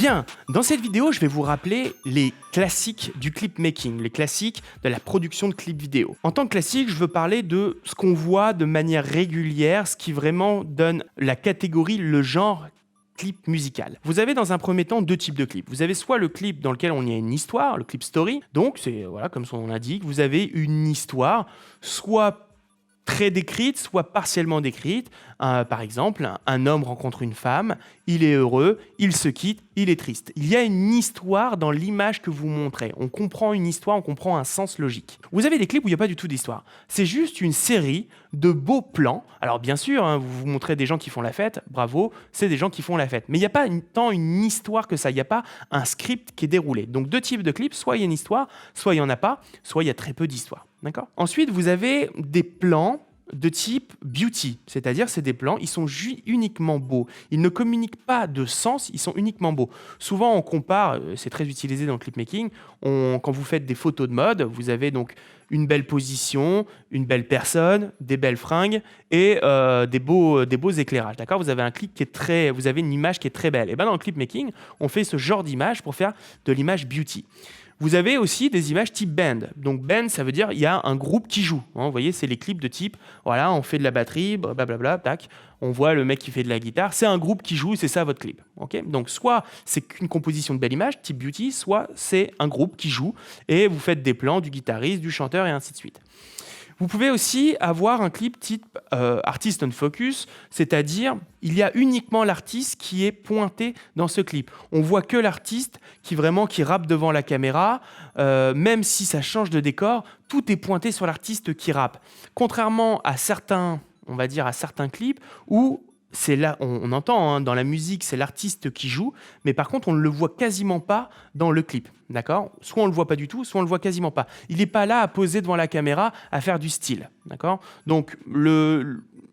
Bien, dans cette vidéo, je vais vous rappeler les classiques du clip making, les classiques de la production de clips vidéo. En tant que classique, je veux parler de ce qu'on voit de manière régulière, ce qui vraiment donne la catégorie, le genre clip musical. Vous avez dans un premier temps deux types de clips. Vous avez soit le clip dans lequel on y a une histoire, le clip story, donc c'est voilà comme son nom l'indique, vous avez une histoire, soit très décrite, soit partiellement décrite. Par exemple, un homme rencontre une femme, il est heureux, il se quitte, il est triste. Il y a une histoire dans l'image que vous montrez. On comprend une histoire, on comprend un sens logique. Vous avez des clips où il n'y a pas du tout d'histoire. C'est juste une série de beaux plans. Alors bien sûr, vous vous montrez des gens qui font la fête, bravo, c'est des gens qui font la fête. Mais il n'y a pas tant une histoire que ça, il n'y a pas un script qui est déroulé. Donc deux types de clips, soit il y a une histoire, soit il n'y en a pas, soit il y a très peu d'histoire. D'accord ? Ensuite, vous avez des plans de type beauty, c'est-à-dire c'est des plans, ils sont uniquement beaux. Ils ne communiquent pas de sens, ils sont uniquement beaux. Souvent, on compare, c'est très utilisé dans le clipmaking, quand vous faites des photos de mode, vous avez donc une belle position, une belle personne, des belles fringues et des beaux éclairages. D'accord ? Vous avez vous avez une image qui est très belle. Et bien dans le clipmaking, on fait ce genre d'image pour faire de l'image beauty. Vous avez aussi des images type band. Donc band, ça veut dire il y a un groupe qui joue. Vous voyez, c'est les clips de type, voilà, on fait de la batterie, blablabla, tac. On voit le mec qui fait de la guitare. C'est un groupe qui joue, c'est ça votre clip. Okay ? Donc soit c'est qu'une composition de belle image, type beauty, soit c'est un groupe qui joue et vous faites des plans du guitariste, du chanteur et ainsi de suite. Vous pouvez aussi avoir un clip type artist on focus, c'est-à-dire il y a uniquement l'artiste qui est pointé dans ce clip. On voit que l'artiste qui rappe devant la caméra, même si ça change de décor, tout est pointé sur l'artiste qui rappe. Contrairement à certains clips où c'est là, on entend dans la musique, c'est l'artiste qui joue, mais par contre, on ne le voit quasiment pas dans le clip. D'accord ? Soit on ne le voit pas du tout, soit on ne le voit quasiment pas. Il n'est pas là à poser devant la caméra, à faire du style. D'accord ? Donc,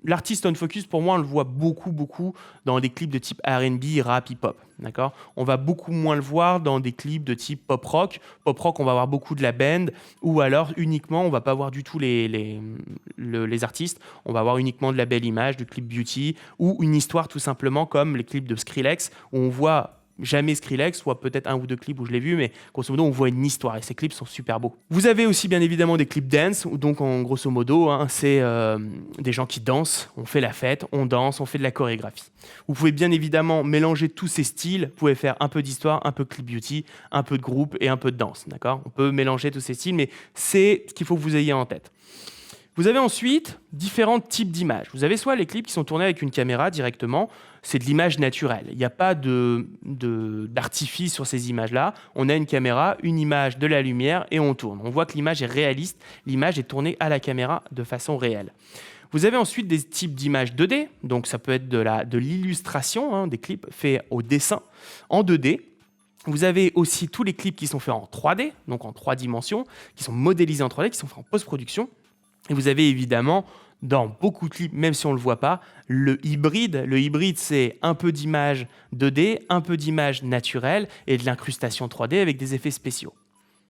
l'artiste on focus, pour moi, on le voit beaucoup dans des clips de type R&B, rap, hip-hop. D'accord ? On va beaucoup moins le voir dans des clips de type pop-rock. Pop-rock, on va avoir beaucoup de la band, ou alors uniquement, on ne va pas voir du tout les artistes. On va avoir uniquement de la belle image, du clip beauty, ou une histoire tout simplement, comme les clips de Skrillex, où on voit jamais Skrillex, soit peut-être un ou deux clips où je l'ai vu, mais grosso modo, on voit une histoire et ces clips sont super beaux. Vous avez aussi bien évidemment des clips dance, où donc en grosso modo, c'est des gens qui dansent, on fait la fête, on danse, on fait de la chorégraphie. Vous pouvez bien évidemment mélanger tous ces styles, vous pouvez faire un peu d'histoire, un peu de clip beauty, un peu de groupe et un peu de danse. D'accord ? On peut mélanger tous ces styles, mais c'est ce qu'il faut que vous ayez en tête. Vous avez ensuite différents types d'images. Vous avez soit les clips qui sont tournés avec une caméra directement, c'est de l'image naturelle. Il n'y a pas d'artifice sur ces images-là. On a une caméra, une image, de la lumière et on tourne. On voit que l'image est réaliste, l'image est tournée à la caméra de façon réelle. Vous avez ensuite des types d'images 2D, donc ça peut être de l'illustration, des clips faits au dessin en 2D. Vous avez aussi tous les clips qui sont faits en 3D, donc en 3 dimensions, qui sont modélisés en 3D, qui sont faits en post-production. Et vous avez évidemment, dans beaucoup de clips, même si on ne le voit pas, le hybride. Le hybride, c'est un peu d'image 2D, un peu d'image naturelle et de l'incrustation 3D avec des effets spéciaux.